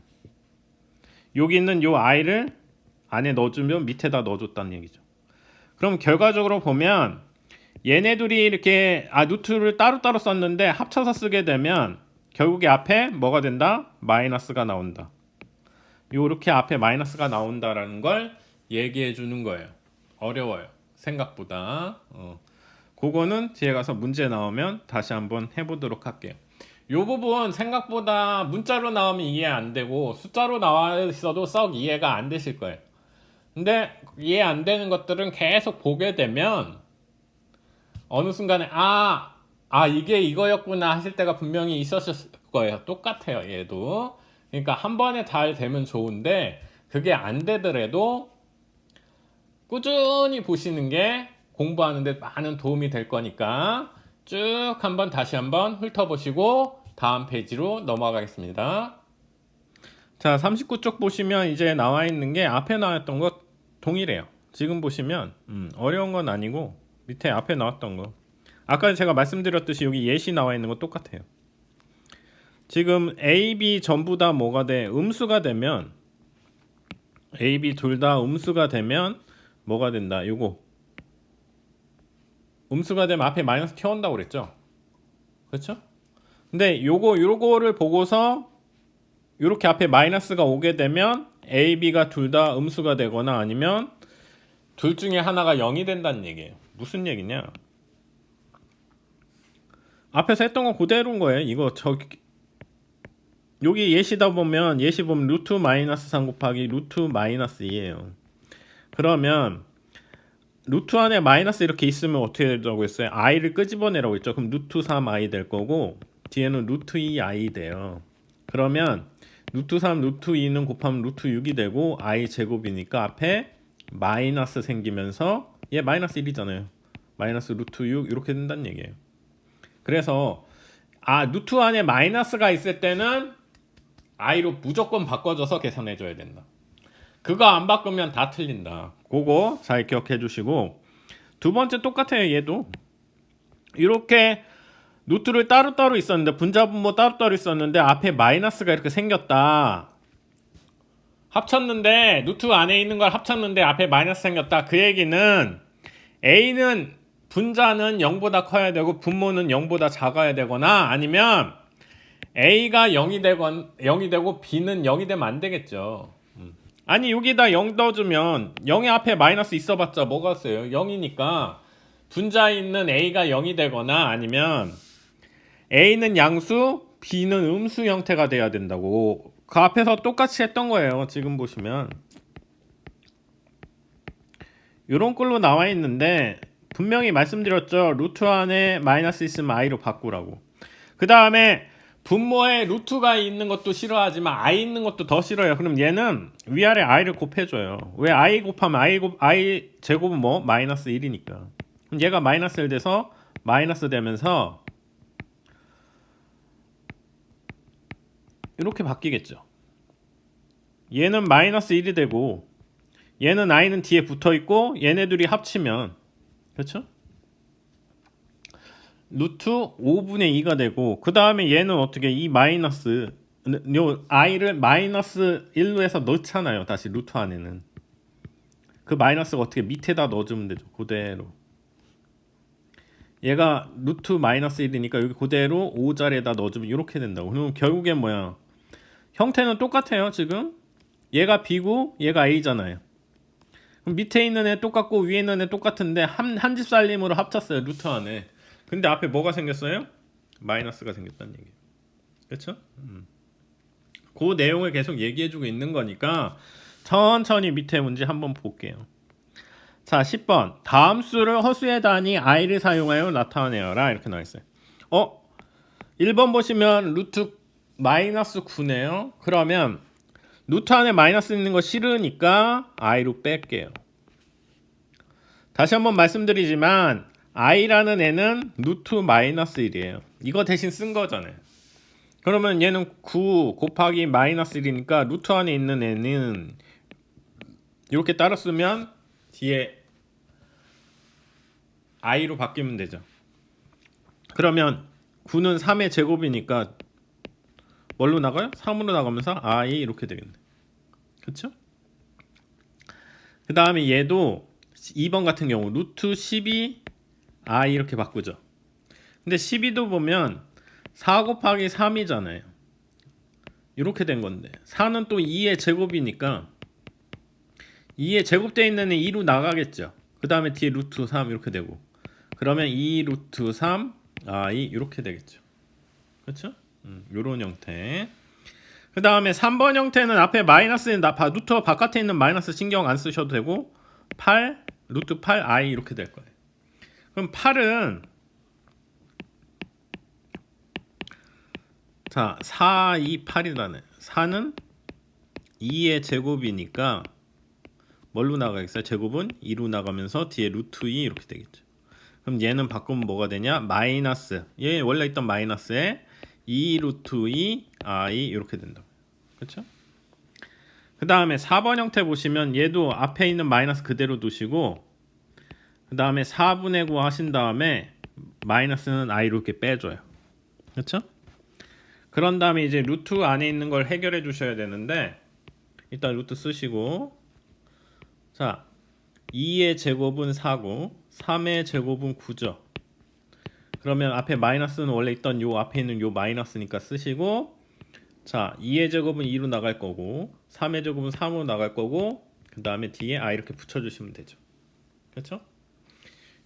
[SPEAKER 1] 여기 있는 요 i를 안에 넣어주면 밑에다 넣어줬다는 얘기죠. 그럼 결과적으로 보면 얘네들이 이렇게 루트를 따로따로 썼는데 합쳐서 쓰게 되면 결국에 앞에 뭐가 된다? 마이너스가 나온다. 요렇게 앞에 마이너스가 나온다라는 걸 얘기해 주는 거예요. 어려워요. 생각보다. 그거는 뒤에 가서 문제 나오면 다시 한번 해보도록 할게요. 요 부분 생각보다 문자로 나오면 이해 안 되고 숫자로 나와 있어도 썩 이해가 안 되실 거예요. 근데 이해 안 되는 것들은 계속 보게 되면 어느 순간에 이게 이거였구나 하실 때가 분명히 있었을 거예요. 똑같아요. 얘도. 그러니까 한 번에 잘 되면 좋은데 그게 안 되더라도 꾸준히 보시는 게 공부하는 데 많은 도움이 될 거니까 쭉 한번 다시 한번 훑어보시고 다음 페이지로 넘어가겠습니다. 자, 39쪽 보시면 이제 나와 있는 게 앞에 나왔던 것 동일해요. 지금 보시면 어려운 건 아니고 밑에 앞에 나왔던 거 아까 제가 말씀드렸듯이 여기 예시 나와 있는 거 똑같아요. 지금 A, B 전부 다 뭐가 돼? 음수가 되면 A, B 둘 다 음수가 되면 뭐가 된다? 요거 음수가 되면 앞에 마이너스 튀어온다고 그랬죠? 그렇죠? 근데 요거를 보고서 요렇게 앞에 마이너스가 오게 되면 A, B가 둘 다 음수가 되거나 아니면 둘 중에 하나가 0이 된다는 얘기예요. 무슨 얘기냐? 앞에서 했던 거 그대로인 거예요. 이거 여기 예시 보면 루트 마이너스 3 곱하기 루트 마이너스 2예요. 그러면 루트 안에 마이너스 이렇게 있으면 어떻게 되라고 했어요? i를 끄집어내라고 했죠. 그럼 루트 3i 될 거고 뒤에는 루트 2i 돼요. 그러면 루트 3 루트 2는 곱하면 루트 6이 되고 i 제곱이니까 앞에 마이너스 생기면서 얘 마이너스 1이잖아요. 마이너스 루트 6 이렇게 된다는 얘기예요. 그래서 루트 안에 마이너스가 있을 때는 i로 무조건 바꿔줘서 계산해 줘야 된다. 그거 안 바꾸면 다 틀린다. 그거 잘 기억해 주시고 두 번째 똑같아요. 얘도 이렇게 루트를 따로따로 있었는데 분자분모 따로따로 있었는데 앞에 마이너스가 이렇게 생겼다. 합쳤는데 루트 안에 있는 걸 합쳤는데 앞에 마이너스 생겼다. 그 얘기는 A는 분자는 0보다 커야 되고 분모는 0보다 작아야 되거나 아니면 A가 0이 되고 B는 0이 되면 안 되겠죠. 아니 여기다 0 넣어주면 0의 앞에 마이너스 있어봤자 뭐가 있어요? 0이니까 분자에 있는 A가 0이 되거나 아니면 A는 양수, B는 음수 형태가 돼야 된다고 그 앞에서 똑같이 했던 거예요. 지금 보시면 이런 걸로 나와 있는데 분명히 말씀드렸죠. 루트 안에 마이너스 있으면 i로 바꾸라고. 그 다음에 분모에 루트가 있는 것도 싫어하지만 i 있는 것도 더 싫어요. 그럼 얘는 위아래 i를 곱해줘요. 왜 i 곱하면 i 제곱은 뭐? 마이너스 1이니까. 그럼 얘가 마이너스 1 돼서 마이너스 되면서 이렇게 바뀌겠죠. 얘는 마이너스 1이 되고 얘는 i는 뒤에 붙어있고 얘네들이 합치면 그렇죠? 루트 5분의 2가 되고 그 다음에 얘는 어떻게 이 마이너스 요 i를 마이너스 1로 해서 넣잖아요. 다시 루트 안에는 그 마이너스가 어떻게 밑에다 넣어주면 되죠. 그대로 얘가 루트 마이너스 1이니까 여기 그대로 5자리에다 넣어주면 이렇게 된다고. 그럼 결국엔 뭐야, 형태는 똑같아요. 지금 얘가 b고 얘가 a잖아요. 그럼 밑에 있는 애 똑같고 위에 있는 애 똑같은데 한 집 살림으로 합쳤어요. 루트 안에. 근데 앞에 뭐가 생겼어요? 마이너스가 생겼다는 얘기예요. 그렇죠? 그 내용을 계속 얘기해주고 있는 거니까 천천히 밑에 문제 한번 볼게요. 자, 10번. 다음 수를 허수의 단위 i를 사용하여 나타내어라. 이렇게 나와있어요. 1번 보시면 루트 마이너스 9네요. 그러면 루트 안에 마이너스 있는 거 싫으니까 i로 뺄게요. 다시 한번 말씀드리지만 i라는 애는 루트 마이너스 1이에요. 이거 대신 쓴 거잖아요. 그러면 얘는 9 곱하기 마이너스 1이니까 루트 안에 있는 애는 이렇게 따라 쓰면 뒤에 i로 바뀌면 되죠. 그러면 9는 3의 제곱이니까 뭘로 나가요? 3으로 나가면서 i 이렇게 되겠네. 그쵸? 그 다음에 얘도 2번 같은 경우 루트 12 i 이렇게 바꾸죠. 근데 12도 보면 4 곱하기 3이잖아요. 이렇게 된 건데 4는 또 2의 제곱이니까 2의 제곱되어 있는 애 2로 나가겠죠. 그 다음에 뒤에 루트 3 이렇게 되고 그러면 2 루트 3 i 이렇게 되겠죠. 그렇죠? 요런 형태. 그 다음에 3번 형태는 앞에 마이너스는 루트 바깥에 있는 마이너스 신경 안 쓰셔도 되고 8 루트 8 i 이렇게 될 거예요. 그럼 8은 자 4, 2, 8이라네. 4는 2의 제곱이니까 뭘로 나가겠어요? 제곱은 2로 나가면서 뒤에 루트 2 이렇게 되겠죠. 그럼 얘는 바꾸면 뭐가 되냐? 마이너스 얘 원래 있던 마이너스에 2 루트 2 i 이렇게 된다. 그렇죠? 그 다음에 4번 형태 보시면 얘도 앞에 있는 마이너스 그대로 두시고 그 다음에 4분의 9 하신 다음에 마이너스는 i로 이렇게 빼줘요. 그렇죠? 그런 다음에 이제 루트 안에 있는 걸 해결해 주셔야 되는데 일단 루트 쓰시고 자 2의 제곱은 4고 3의 제곱은 9죠. 그러면 앞에 마이너스는 원래 있던 요 앞에 있는 요 마이너스니까 쓰시고 자 2의 제곱은 2로 나갈 거고 3의 제곱은 3으로 나갈 거고 그 다음에 뒤에 i 이렇게 붙여주시면 되죠. 그렇죠?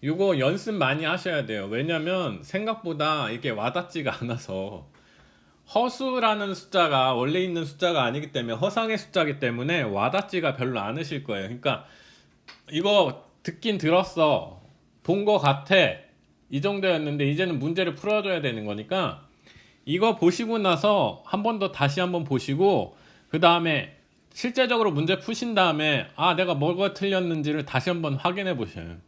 [SPEAKER 1] 요거 연습 많이 하셔야 돼요. 왜냐면 생각보다 이게 와닿지가 않아서 허수라는 숫자가 원래 있는 숫자가 아니기 때문에 허상의 숫자이기 때문에 와닿지가 별로 않으실 거예요. 그러니까 이거 듣긴 들었어, 본 거 같아, 이 정도였는데 이제는 문제를 풀어줘야 되는 거니까 이거 보시고 나서 한 번 더 다시 한번 보시고 그 다음에 실제적으로 문제 푸신 다음에 내가 뭐가 틀렸는지를 다시 한번 확인해 보셔요.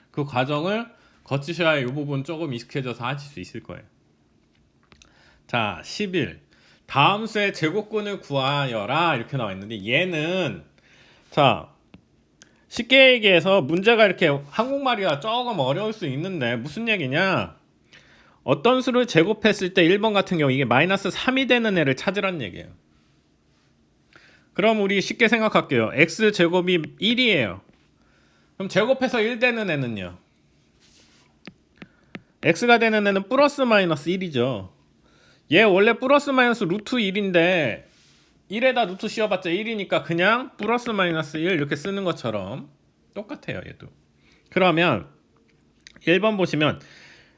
[SPEAKER 1] 그 과정을 거치셔야 이 부분 조금 익숙해져서 하실 수 있을 거예요. 자 11 다음 수의 제곱근을 구하여라 이렇게 나와 있는데 얘는 자 쉽게 얘기해서 문제가 이렇게 한국말이라 조금 어려울 수 있는데 무슨 얘기냐, 어떤 수를 제곱했을 때 1번 같은 경우 이게 마이너스 3이 되는 애를 찾으란 얘기예요. 그럼 우리 쉽게 생각할게요. x제곱이 1이에요. 그럼 제곱해서 1 되는 애는요, x가 되는 애는 플러스 마이너스 1이죠. 얘 원래 플러스 마이너스 루트 1인데 1에다 루트 씌워봤자 1이니까 그냥 플러스 마이너스 1 이렇게 쓰는 것처럼 똑같아요. 얘도. 그러면 1번 보시면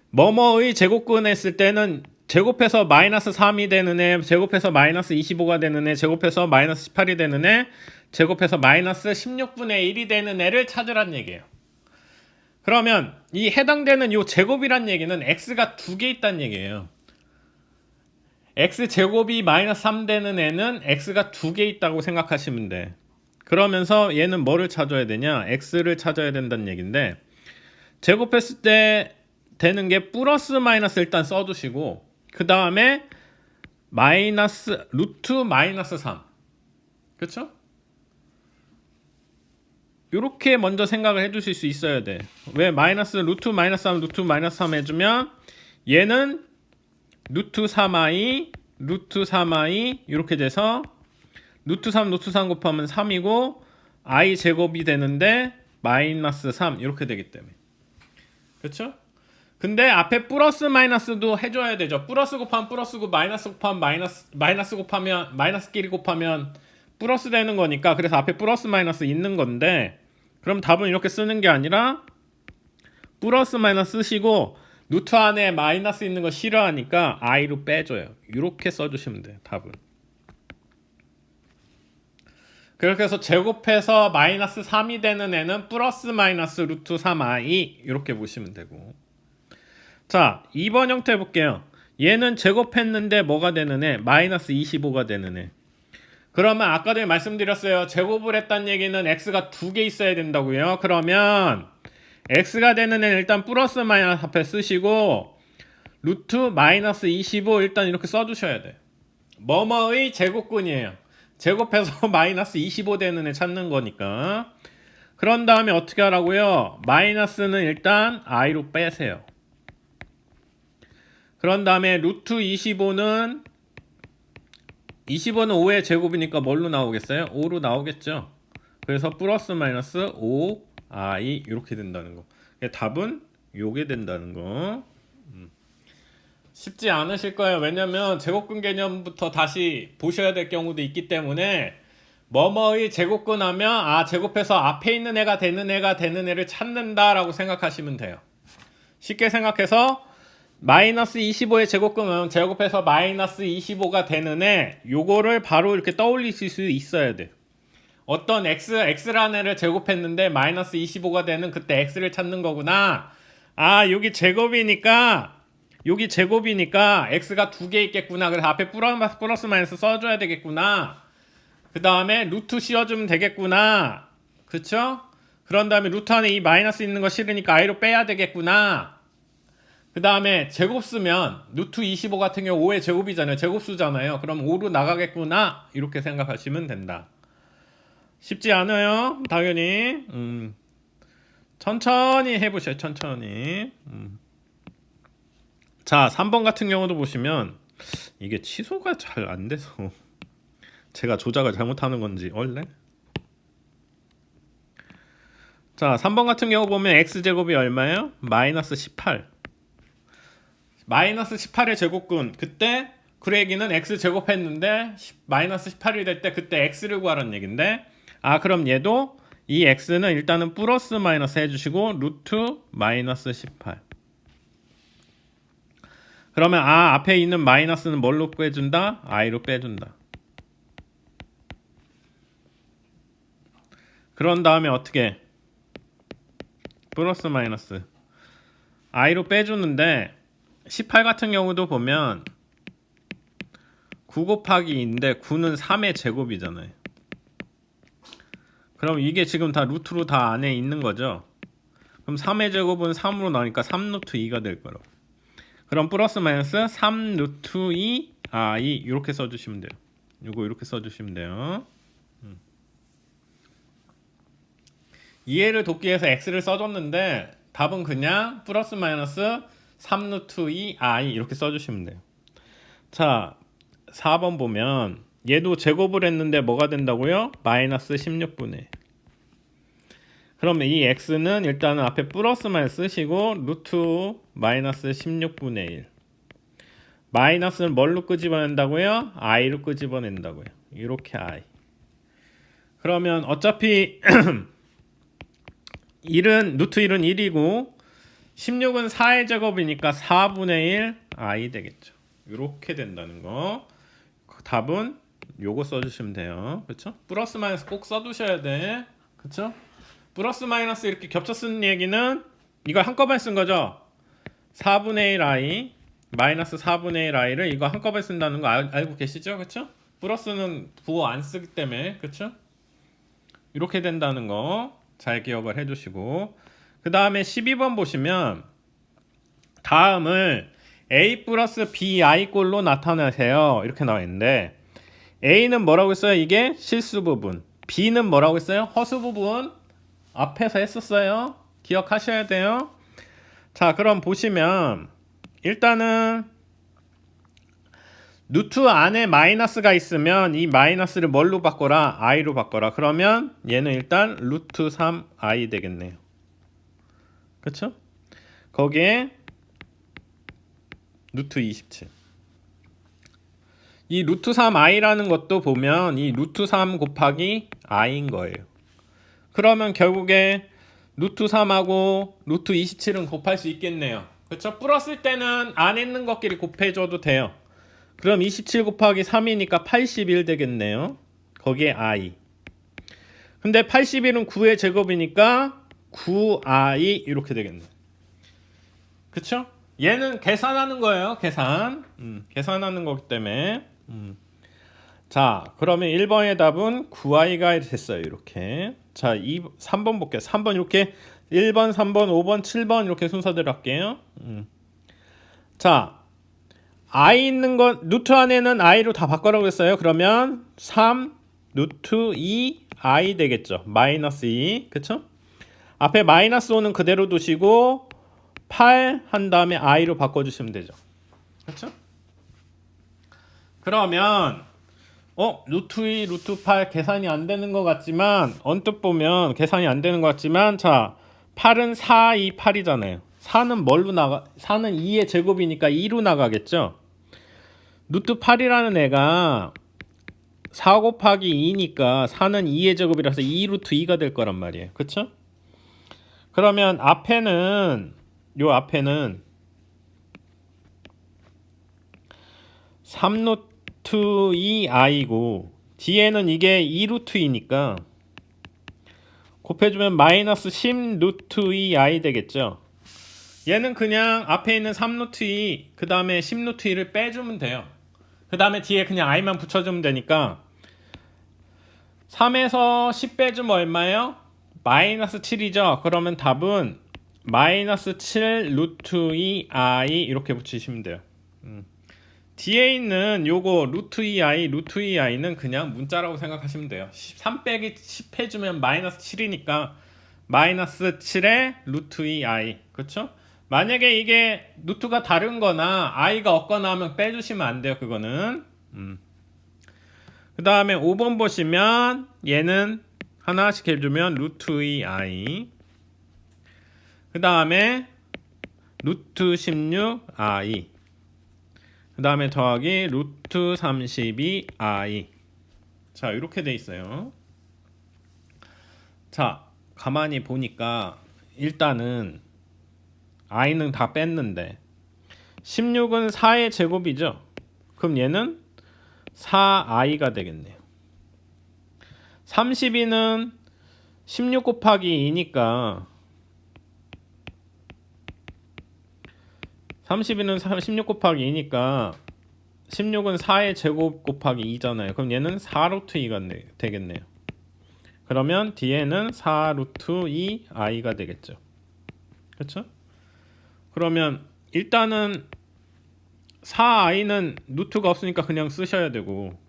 [SPEAKER 1] 뭐뭐의 제곱근 했을 때는 제곱해서 마이너스 3이 되는 애, 제곱해서 마이너스 25가 되는 애, 제곱해서 마이너스 18이 되는 애, 제곱해서 마이너스 16분의 1이 되는 애를 찾으란 얘기예요. 그러면 이 해당되는 이 제곱이란 얘기는 x가 두 개 있다는 얘기예요. x제곱이 마이너스 3 되는 애는 x가 두 개 있다고 생각하시면 돼. 그러면서 얘는 뭐를 찾아야 되냐, x를 찾아야 된다는 얘기인데 제곱했을 때 되는 게 플러스 마이너스 일단 써두시고 그 다음에 마이너스 루트 마이너스 3, 그쵸? 요렇게 먼저 생각을 해주실 수 있어야 돼. 왜? 마이너스 루트 마이너스 3 루트 마이너스 3 해주면 얘는 루트 3i 루트 3i 이렇게 돼서 루트 3 루트 3 곱하면 3이고 i 제곱이 되는데 마이너스 3 이렇게 되기 때문에 그렇죠? 근데 앞에 플러스 마이너스도 해줘야 되죠. 플러스 곱하면 플러스고 마이너스 곱하면 마이너스 곱하면 마이너스끼리 곱하면 플러스 되는 거니까 그래서 앞에 플러스 마이너스 있는 건데 그럼 답은 이렇게 쓰는 게 아니라 플러스 마이너스 쓰시고 루트 안에 마이너스 있는 거 싫어하니까 i로 빼줘요. 이렇게 써주시면 돼요. 답은. 그렇게 해서 제곱해서 마이너스 3이 되는 애는 플러스 마이너스 루트 3i 이렇게 보시면 되고 자 2번 형태 볼게요. 얘는 제곱했는데 뭐가 되는 애? 마이너스 25가 되는 애. 그러면 아까 전에 말씀드렸어요. 제곱을 했다는 얘기는 x가 2개 있어야 된다고요. 그러면 x가 되는 애는 일단 플러스 마이너스 앞에 쓰시고 루트 마이너스 25 일단 이렇게 써주셔야 돼요. 뭐뭐의 제곱근이에요. 제곱해서 마이너스 25 되는 애 찾는 거니까. 그런 다음에 어떻게 하라고요? 마이너스는 일단 i로 빼세요. 그런 다음에 루트 25는 5의 제곱이니까 뭘로 나오겠어요? 5로 나오겠죠. 그래서 플러스 마이너스 5i 이렇게 된다는 거. 답은 요게 된다는 거. 쉽지 않으실 거예요. 왜냐면 제곱근 개념부터 다시 보셔야 될 경우도 있기 때문에 뭐뭐의 제곱근 하면 제곱해서 앞에 있는 애가 되는 애를 찾는다라고 생각하시면 돼요. 쉽게 생각해서 마이너스 25의 제곱근은 제곱해서 마이너스 25가 되는 애 요거를 바로 이렇게 떠올리실 수 있어야 돼. 어떤 x라는 애를 제곱했는데 마이너스 25가 되는 그때 x를 찾는 거구나. 여기 제곱이니까 x가 2개 있겠구나. 그래서 앞에 플러스 마이너스 써줘야 되겠구나. 그 다음에 루트 씌워주면 되겠구나. 그쵸? 그런 다음에 루트 안에 이 마이너스 있는 거 싫으니까 i로 빼야 되겠구나. 그 다음에 제곱 쓰면 루트 25 같은 경우 5의 제곱이잖아요. 제곱수잖아요. 그럼 5로 나가겠구나. 이렇게 생각하시면 된다. 쉽지 않아요. 당연히. 천천히 해보셔요. 천천히. 자 3번 같은 경우도 보시면 이게 취소가 잘 안 돼서 제가 조작을 잘못하는 건지 원래 자 3번 같은 경우 보면 x제곱이 얼마예요? 마이너스 18 마이너스 18의 제곱근 그때 그 얘기는 x제곱 했는데 마이너스 18이 될 때 그때 x를 구하라는 얘긴데 그럼 얘도 이 x는 일단은 플러스 마이너스 해주시고 루트 마이너스 18 그러면 앞에 있는 마이너스는 뭘로 빼준다? i로 빼준다. 그런 다음에 어떻게? 플러스 마이너스 i로 빼주는데 18 같은 경우도 보면 9 곱하기 2인데 9는 3의 제곱이잖아요. 그럼 이게 지금 다 루트로 다 안에 있는 거죠. 그럼 3의 제곱은 3으로 나오니까 3 루트 2가 될 거라고. 그럼 플러스 마이너스 3 루트 2 i 이렇게 써주시면 돼요. 이거 이렇게 써주시면 돼요. 이해를 돕기 위해서 x를 써줬는데 답은 그냥 플러스 마이너스 3 루트 2 i 이렇게 써주시면 돼요. 자 4번 보면 얘도 제곱을 했는데 뭐가 된다고요? 마이너스 16분의 1. 그러면 이 x는 일단은 앞에 플러스 마이너스 쓰시고 루트 마이너스 16분의 1 마이너스는 뭘로 끄집어낸다고요? i로 끄집어낸다고요. 이렇게 i 그러면 어차피 1은 루트 1은 1이고 16은 4의 제곱이니까 4분의 1 i 되겠죠. 이렇게 된다는 거. 답은 요거 써주시면 돼요. 그렇죠? 플러스 마이너스 꼭 써두셔야 돼. 그렇죠? 플러스 마이너스 이렇게 겹쳐 쓰는 얘기는 이걸 한꺼번에 쓴 거죠. 4분의 1 i 마이너스 4분의 1 i를 이거 한꺼번에 쓴다는 거 알고 계시죠? 그렇죠? 플러스는 부호 안 쓰기 때문에 그렇죠? 이렇게 된다는 거 잘 기억을 해주시고 그 다음에 12번 보시면 다음을 a 플러스 bi 꼴로 나타내세요. 이렇게 나와 있는데 a는 뭐라고 했어요? 이게 실수 부분. b는 뭐라고 했어요? 허수 부분. 앞에서 했었어요. 기억하셔야 돼요. 자 그럼 보시면 일단은 루트 안에 마이너스가 있으면 이 마이너스를 뭘로 바꿔라? i로 바꿔라. 그러면 얘는 일단 루트 3i 되겠네요. 그쵸? 거기에 루트 27. 이 루트 3i라는 것도 보면 이 루트 3 곱하기 i인 거예요. 그러면 결국에 루트 3하고 루트 27은 곱할 수 있겠네요. 그쵸? 플러스일 때는 안에 있는 것끼리 곱해줘도 돼요. 그럼 27 곱하기 3이니까 81 되겠네요. 거기에 i. 근데 81은 9의 제곱이니까 9i 이렇게 되겠네요. 그쵸? 얘는 계산하는 거예요. 계산하는 거기 때문에. 자, 그러면 1번의 답은 9i가 됐어요. 이렇게. 자, 3번 볼게요. 3번 이렇게 1번, 3번, 5번, 7번 이렇게 순서대로 할게요. 자, i 있는 건 루트 안에는 i로 다 바꿔라고 했어요. 그러면 3 루트 2i 되겠죠. 마이너스 2. 그쵸? 앞에 마이너스 5는 그대로 두시고 8 한 다음에 i로 바꿔주시면 되죠. 그쵸? 그러면 루트 2, 루트 8 계산이 안 되는 것 같지만 언뜻 보면 계산이 안 되는 것 같지만 자 8은 4, 2, 8이잖아요. 4는 뭘로 나가? 4는 2의 제곱이니까 2로 나가겠죠. 루트 8이라는 애가 4 곱하기 2니까 4는 2의 제곱이라서 2 루트 2가 될 거란 말이에요. 그쵸? 그러면 앞에는 3 루트 2i고 뒤에는 이게 2 루트 2니까 곱해주면 마이너스 10 루트 2i 되겠죠. 얘는 그냥 앞에 있는 3 루트 2 그 다음에 10 루트 2를 빼주면 돼요. 그 다음에 뒤에 그냥 i만 붙여주면 되니까 3에서 10 빼주면 얼마예요? 마이너스 7이죠. 그러면 답은 마이너스 7 루트 2i 이렇게 붙이시면 돼요. 뒤에 있는 요거 루트 2i, 루트 2i는 그냥 문자라고 생각하시면 돼요. 3 빼기 10 해주면 마이너스 7이니까 마이너스 7에 루트 2i. 그쵸? 만약에 이게 루트가 다른 거나 i가 없거나 하면 빼주시면 안 돼요. 그거는. 그 다음에 5번 보시면 얘는 하나씩 해주면 루트 2i. 그 다음에 루트 16i. 그 다음에 더하기 루트 32i. 자, 이렇게 돼 있어요. 자, 가만히 보니까 일단은 i는 다 뺐는데 16은 4의 제곱이죠. 그럼 얘는 4i가 되겠네요. 32는 16 곱하기 2니까 32는 16 곱하기 2니까 16은 4의 제곱 곱하기 2잖아요. 그럼 얘는 4 루트 2가 되겠네요. 그러면 뒤에는 4 루트 2i가 되겠죠. 그렇죠? 그러면 일단은 4i는 루트가 없으니까 그냥 쓰셔야 되고,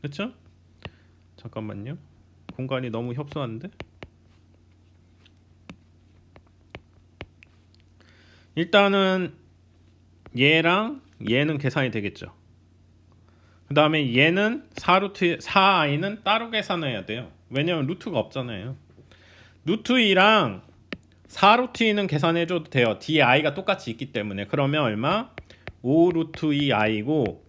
[SPEAKER 1] 그렇죠? 잠깐만요. 공간이 너무 협소한데? 일단은 얘랑 얘는 계산이 되겠죠. 그 다음에 얘는 4i는 따로 계산해야 돼요. 왜냐면 루트가 없잖아요. 루트 2랑 4 루트 2는 계산해줘도 돼요. 뒤에 i가 똑같이 있기 때문에. 그러면 얼마? 5 루트 2i고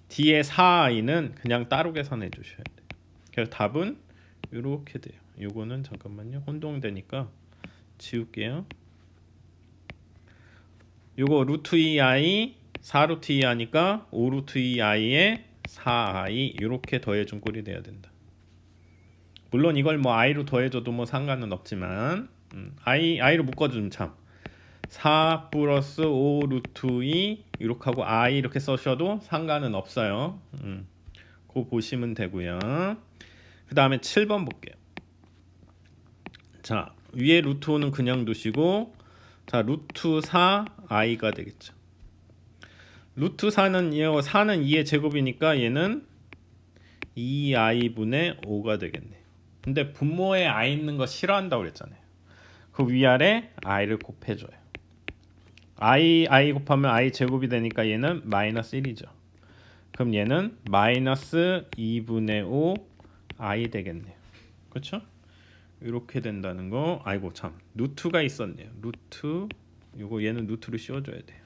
[SPEAKER 1] 뒤에 4i는 그냥 따로 계산해 주셔야 돼요. 그래서 답은 이렇게 돼요. 요거는 잠깐만요. 혼동되니까 지울게요. 요거 루트 2i 4 루트 2 하니까 5 루트 2i에 4i 이렇게 더해준 꼴이 돼야 된다. 물론 이걸 뭐 i로 더해줘도 뭐 상관은 없지만 i로 묶어주면 참 4 플러스 5 루트 2 이렇게 하고 i 이렇게 써셔도 상관은 없어요. 그거 보시면 되고요. 그 다음에 7번 볼게요. 자, 위에 루트 5는 그냥 두시고 자, 루트 4i가 되겠죠. 루트 4는 2의 제곱이니까 얘는 2i분의 5가 되겠네요. 근데 분모에 i 있는 거 싫어한다고 그랬잖아요. 그 위아래 i를 곱해줘요. i 곱하면 i 제곱이 되니까 얘는 마이너스 1이죠. 그럼 얘는 마이너스 2분의 5 i 되겠네요. 그렇죠? 이렇게 된다는 거. 아이고 참 루트가 있었네요. 루트 요거 얘는 루트로 씌워줘야 돼요.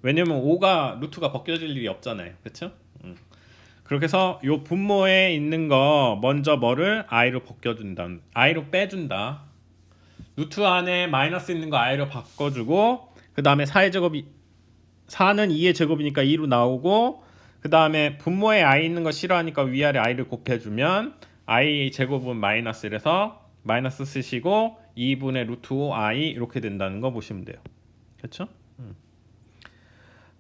[SPEAKER 1] 왜냐면 5가 루트가 벗겨질 일이 없잖아요. 그렇죠? 그렇게 해서 요 분모에 있는 거 먼저 뭐를 i로 벗겨준다. i로 빼준다. 루트 안에 마이너스 있는 거 i로 바꿔주고 그 다음에 4의 제곱이 4는 2의 제곱이니까 2로 나오고 그 다음에 분모에 i 있는 거 싫어하니까 위아래 i를 곱해주면 i 제곱은 마이너스라서 마이너스 쓰시고 2분의 루트 5i 이렇게 된다는 거 보시면 돼요. 그렇죠?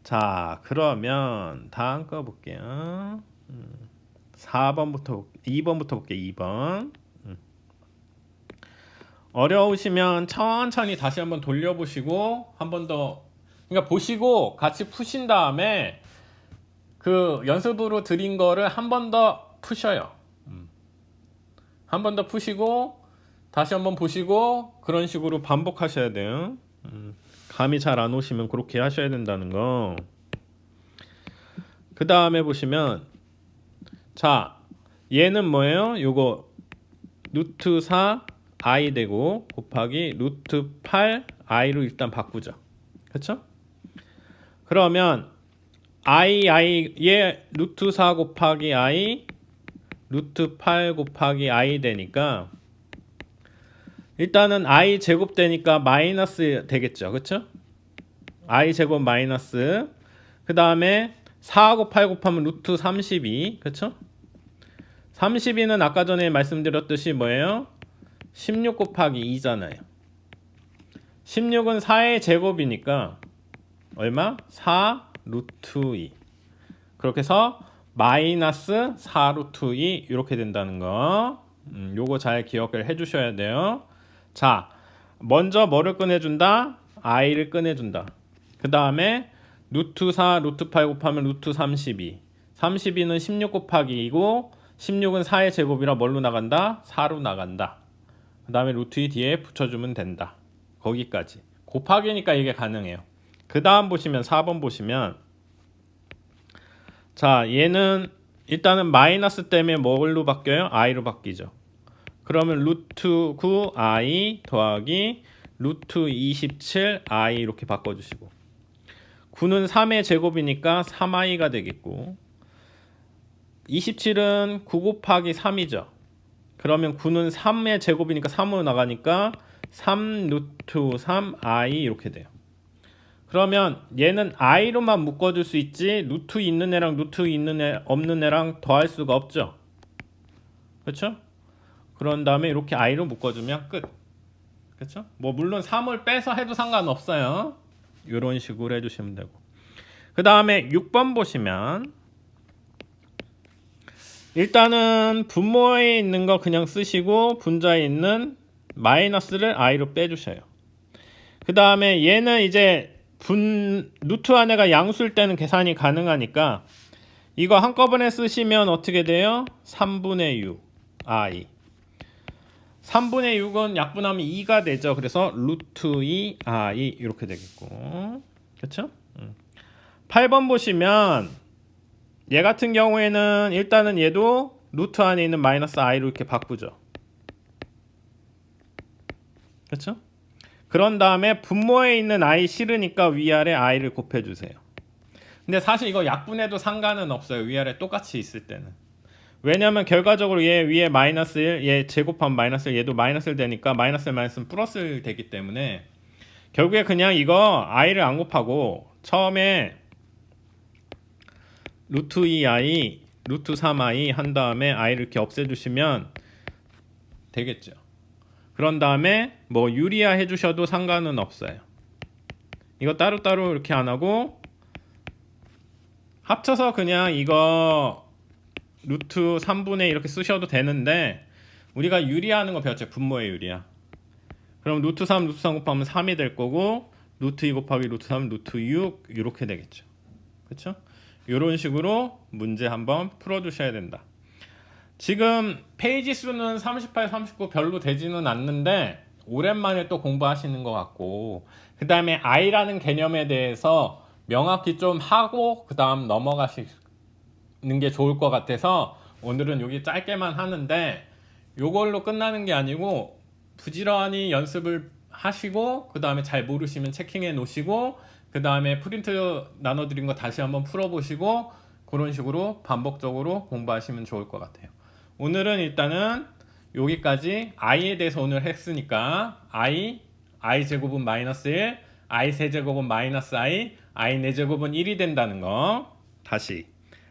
[SPEAKER 1] 자 그러면 다음 거 볼게요. 4번부터 2번부터 볼게요. 2번. 어려우시면 천천히 다시 한번 돌려보시고 한 번 더 그러니까 보시고 같이 푸신 다음에 그 연습으로 드린 거를 한 번 더 푸셔요. 한 번 더 푸시고 다시 한번 보시고 그런 식으로 반복하셔야 돼요. 감이 잘 안 오시면 그렇게 하셔야 된다는 거. 그 다음에 보시면 자 얘는 뭐예요? 요거 루트 4 i 되고 곱하기 루트 8 i로 일단 바꾸죠. 그렇죠? 그러면 얘 루트 4 곱하기 i 루트 8 곱하기 i 되니까 일단은 i 제곱 되니까 마이너스 되겠죠. 그렇죠? i 제곱 마이너스 그 다음에 4하고 8 곱하면 루트 32 그렇죠? 32는 아까 전에 말씀드렸듯이 뭐예요? 16 곱하기 2잖아요. 16은 4의 제곱이니까 얼마? 4 루트 2 그렇게 해서 마이너스 4 루트 2 이렇게 된다는 거 요거 잘 기억을 해주셔야 돼요. 자 먼저 뭐를 꺼내준다? i를 꺼내준다. 그 다음에 루트 4 루트 8 곱하면 루트 32 32는 16 곱하기 2고 16은 4의 제곱이라 뭘로 나간다? 4로 나간다. 그 다음에 루트 2 뒤에 붙여주면 된다. 거기까지 곱하기니까 이게 가능해요. 그 다음 보시면 4번 보시면 자 얘는 일단은 마이너스 때문에 뭘로 바뀌어요? i로 바뀌죠. 그러면 루트 9 i 더하기 루트 27 i 이렇게 바꿔주시고 9는 3의 제곱이니까 3i가 되겠고 27은 9 곱하기 3이죠. 그러면 9는 3의 제곱이니까 3으로 나가니까 3 루트 3i 이렇게 돼요. 그러면 얘는 i로만 묶어줄 수 있지 루트 있는 애랑 루트 있는 애 없는 애랑 더할 수가 없죠. 그렇죠? 그런 다음에 이렇게 i로 묶어주면 끝. 그렇죠? 뭐 물론 3을 빼서 해도 상관없어요. 이런 식으로 해주시면 되고 그 다음에 6번 보시면 일단은 분모에 있는 거 그냥 쓰시고 분자에 있는 마이너스를 i로 빼주셔요. 그 다음에 얘는 이제 루트 안에가 양수일 때는 계산이 가능하니까 이거 한꺼번에 쓰시면 어떻게 돼요? 3분의 6 i 3분의 6은 약분하면 2가 되죠. 그래서 루트 2 i 이렇게 되겠고 그렇죠? 8번 보시면 얘 같은 경우에는 일단은 얘도 루트 안에 있는 마이너스 i로 이렇게 바꾸죠. 그렇죠? 그런 다음에 분모에 있는 i 싫으니까 위아래 i를 곱해주세요. 근데 사실 이거 약분해도 상관은 없어요. 위아래 똑같이 있을 때는. 왜냐면 결과적으로 얘 위에 마이너스 1, 얘 제곱하면 마이너스 1, 얘도 마이너스 1 되니까 마이너스 1 마이너스는 플러스 1 되기 때문에 결국에 그냥 이거 i를 안 곱하고 처음에 루트 2i, 루트 3i 한 다음에 i를 이렇게 없애주시면 되겠죠. 그런 다음에 뭐 유리화 해주셔도 상관은 없어요. 이거 따로따로 이렇게 안 하고 합쳐서 그냥 이거 루트 3분의 이렇게 쓰셔도 되는데 우리가 유리화하는 거 배웠죠. 분모의 유리화. 그럼 루트 3, 루트 3 곱하면 3이 될 거고 루트 2 곱하기 루트 3, 루트 6 이렇게 되겠죠. 그렇죠? 이런 식으로 문제 한번 풀어주셔야 된다. 지금 페이지 수는 38, 39 별로 되지는 않는데 오랜만에 또 공부하시는 것 같고 그 다음에 i라는 개념에 대해서 명확히 좀 하고 그 다음 넘어가시는 게 좋을 것 같아서 오늘은 여기 짧게만 하는데 요걸로 끝나는 게 아니고 부지런히 연습을 하시고 그 다음에 잘 모르시면 체킹해 놓으시고 그 다음에 프린트 나눠드린 거 다시 한번 풀어보시고 그런 식으로 반복적으로 공부하시면 좋을 것 같아요. 오늘은 일단은 여기까지 i에 대해서 오늘 했으니까 i 제곱은 마이너스 1, i 세제곱은 마이너스 i 4제곱은 1이 된다는 거. 다시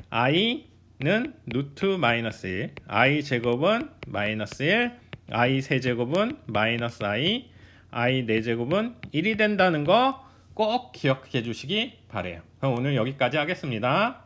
[SPEAKER 1] i는 루트 마이너스 1, i 제곱은 마이너스 1, i 세제곱은 마이너스 i 4제곱은 1이 된다는 거 꼭 기억해 주시기 바래요. 그럼 오늘 여기까지 하겠습니다.